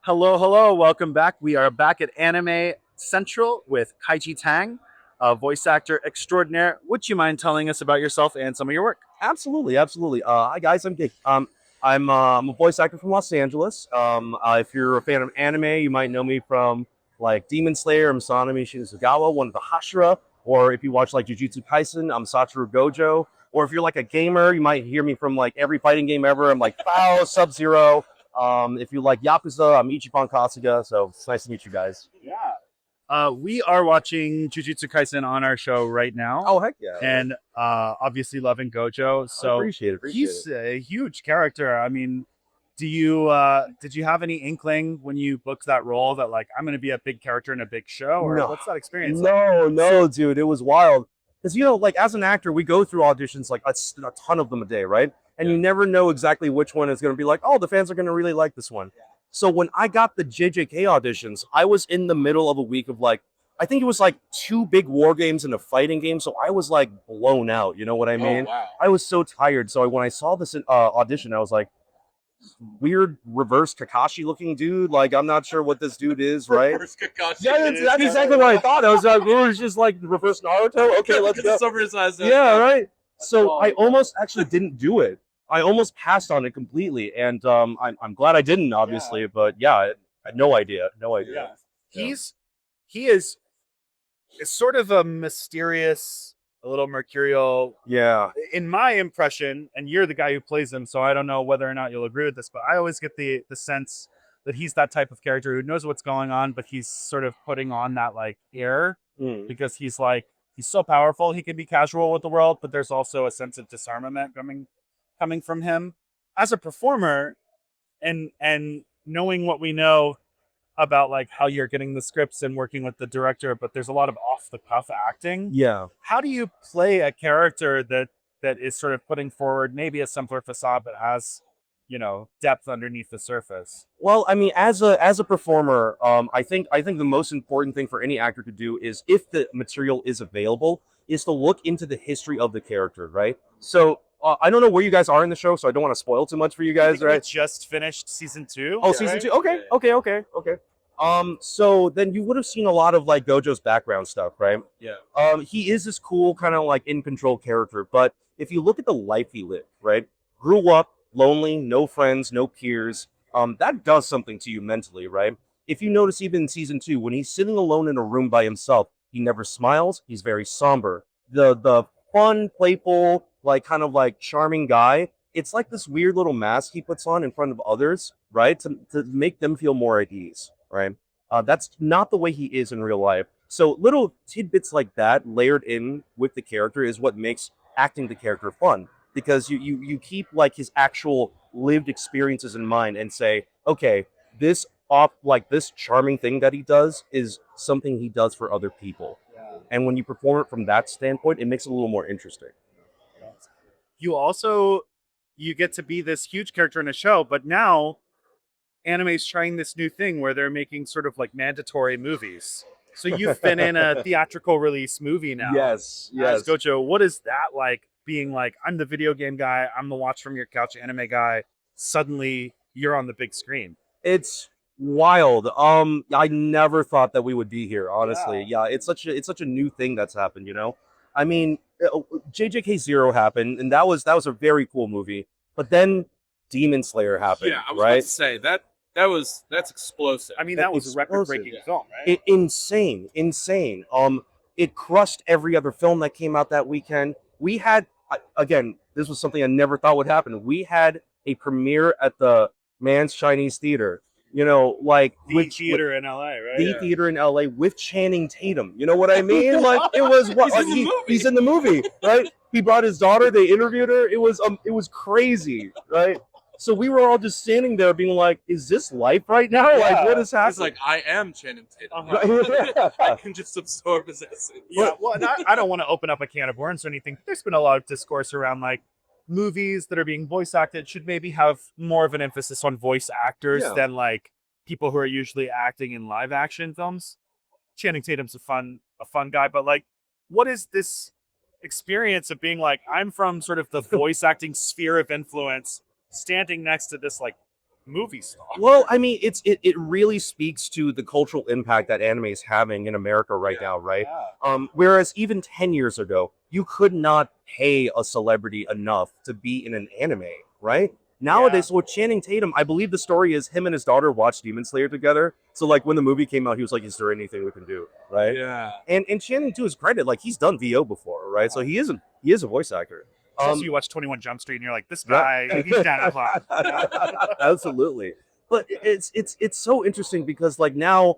Hello, hello. Welcome back. We are back at Anime Central with Kaiji Tang, a voice actor extraordinaire. Would you mind telling us about yourself and some of your work? Absolutely, absolutely. Hi guys, I'm Gig. I'm a voice actor from Los Angeles. If you're a fan of anime, you might know me from like Demon Slayer. I'm Sanemi Shinsugawa, one of the Hashira. Or if you watch like Jujutsu Kaisen, I'm Satoru Gojo. Or if you're like a gamer, you might hear me from like every fighting game ever. I'm like Faust, Sub Zero. If you like Yakuza, I'm Ichiban Kasuga. So it's nice to meet you guys. Yeah. We are watching Jujutsu Kaisen on our show right now, Oh heck yeah! and obviously loving Gojo. I So appreciate he's it. a huge character. I mean, did you have any inkling when you booked that role that like I'm going to be a big character in a big show, or No, what's that experience like? no, dude, it was wild. Because like as an actor, we go through auditions like a ton of them a day, right? And you never know exactly which one is going to be like, oh, the fans are going to really like this one. So when I got the JJK auditions, I was in the middle of a week of like, I think it was like two big war games and a fighting game. So I was like blown out. You know what I mean? Wow. I was so tired. So when I saw this audition, I was like, weird reverse Kakashi looking dude. Like I'm not sure what this dude is, right? First Kakashi. Yeah, that's exactly what I thought. I was like, it was just like reverse Naruto. Okay, let's go. Oversized. Yeah, right. So I almost actually didn't do it. I almost passed on it completely, and I'm glad I didn't, obviously. But yeah, I had no idea, no idea. He is sort of a mysterious, a little mercurial. Yeah, In my impression, and you're the guy who plays him, so I don't know whether or not you'll agree with this, but I always get the sense that he's that type of character who knows what's going on, but he's sort of putting on that like air because he's so powerful. He can be casual with the world, but there's also a sense of disarmament coming from him as a performer, and knowing what we know about like how you're getting the scripts and working with the director, but there's a lot of off the cuff acting. yeah. How do you play a character that is sort of putting forward maybe a simpler facade but has, depth underneath the surface? Well, I mean, as a performer, I think the most important thing for any actor to do is, if the material is available, is to look into the history of the character, right? So I don't know where you guys are in the show, so I don't want to spoil too much for you guys, We right? just finished season 2. Oh, season 2. Okay, okay. So then you would have seen a lot of like Gojo's background stuff, right? Yeah. He is this cool kind of like in control character, but if you look at the life he lived, right? Grew up lonely, no friends, no peers. That does something to you mentally, right? If you notice, even in season 2, when he's sitting alone in a room by himself, he never smiles. He's very somber. The fun, playful, like kind of like charming guy. It's like this weird little mask he puts on in front of others, right? To make them feel more at ease, right? That's not the way he is in real life. So little tidbits like that layered in with the character is what makes acting the character fun, because you keep like his actual lived experiences in mind and say, okay, this charming thing that he does is something he does for other people. And when you perform it from that standpoint, it makes it a little more interesting. You get to be this huge character in a show, but now anime's trying this new thing where they're making sort of like mandatory movies. So you've been in a theatrical release movie now. Yes. As Gojo, what is that like, being like, I'm the video game guy, I'm the watch from your couch anime guy, suddenly you're on the big screen? It's wild. I never thought that we would be here, honestly. Yeah, it's such a new thing that's happened, you know? I mean, JJK Zero happened, and that was a very cool movie. But then Demon Slayer happened, Yeah, I was about right? to say that's explosive. I mean, that was a record-breaking film, right? Insane. It crushed every other film that came out that weekend. We had, again, this was something I never thought would happen. We had a premiere at the Man's Chinese Theater. You know, like The theater in LA, right? the theater in LA with Channing Tatum. You know what I mean? Like it was what he's in the movie, right? He brought his daughter. They interviewed her. It was crazy, right? So we were all just standing there, being like, "Is this life right now? Yeah. Like, what is He's happening?" like, I am Channing Tatum. Yeah. I can just absorb his essence. Yeah, well, and I don't want to open up a can of worms or anything. There's been a lot of discourse around like movies that are being voice acted should maybe have more of an emphasis on voice actors Yeah. than like people who are usually acting in live action films. Channing Tatum's a fun guy, but like, what is this experience of being like, I'm from sort of the voice acting sphere of influence, standing next to this like movie star. Well, I mean, it really speaks to the cultural impact that anime is having in America right now, right? Yeah. Whereas even 10 years ago, you could not pay a celebrity enough to be in an anime, right? Nowadays, with Channing Tatum, I believe the story is him and his daughter watched Demon Slayer together. So, like, when the movie came out, he was like, "Is there anything we can do?" Right? Yeah. And Channing, to his credit, like, he's done VO before, right? So he is a voice actor. Also, you watch 21 Jump Street and you're like, this guy, he's down a clock. Absolutely. But it's so interesting because like now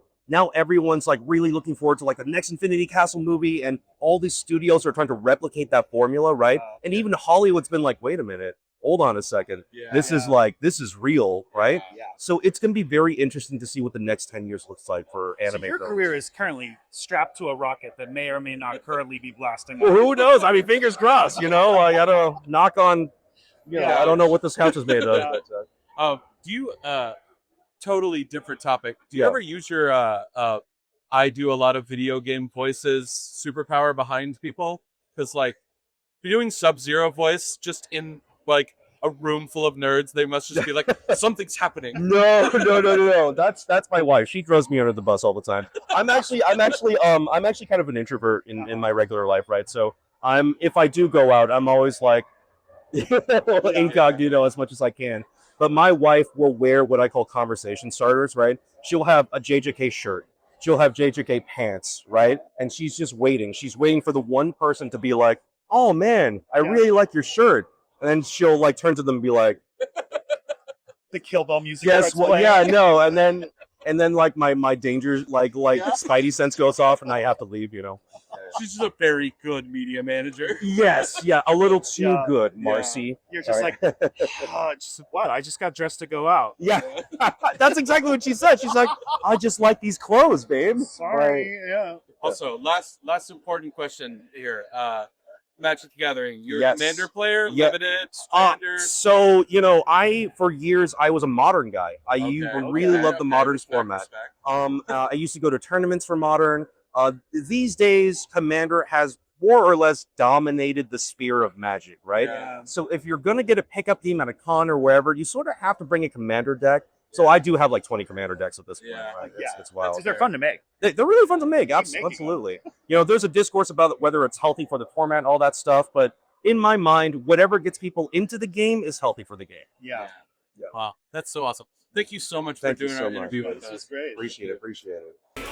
everyone's like really looking forward to like the next Infinity Castle movie, and all these studios are trying to replicate that formula, right? And even Hollywood's been like, wait a minute, hold on a second. This is real, right? Yeah. So it's going to be very interesting to see what the next 10 years looks like for anime. So your films. career is currently strapped to a rocket that may or may not currently be blasting. Well, who knows? I mean, fingers crossed, you know? I got to knock on, I don't know what this couch is made of. Do you totally different topic? Do you Yeah. ever use your I do a lot of video game voices superpower behind people? Because like if you're doing Sub-Zero voice just in like a room full of nerds, they must just be like, something's happening. No. That's my wife. She throws me under the bus all the time. I'm actually kind of an introvert in my regular life, right? So if I do go out, I'm always like incognito as much as I can. But my wife will wear what I call conversation starters, right? She'll have a JJK shirt. She'll have JJK pants, right? And she's just waiting. She's waiting for the one person to be like, "Oh man, I really like your shirt." And then she'll like turn to them and be like, The Kill Bill music. "Yes, well, yeah, no." And then like my danger like Spidey sense goes off and I have to leave, you know. She's just a very good media manager. Yes, yeah, a little too good, Marcy. You're just like, what? I just got dressed to go out. Yeah, that's exactly what she said. She's like, "I just like these clothes, babe." Sorry. Yeah. Also, last important question here. Magic the Gathering. You're Yes. a Commander player, Yeah. limited, standard. So for years I was a modern guy. I really love the modern format. respect. I used to go to tournaments for modern. These days, Commander has more or less dominated the sphere of Magic, right? Yeah. So if you're gonna get a pickup team at a con or wherever, you sort of have to bring a Commander deck. So I do have like 20 Commander decks at this point. Yeah. Right? Yeah. It's wild. They're fun to make. They're really fun to make. making Absolutely. There's a discourse about whether it's healthy for the format and all that stuff. But in my mind, whatever gets people into the game is healthy for the game. Yeah. Wow, that's so awesome. Thank you so much Thank for you doing so our much. interview with This us. was great. Appreciate it.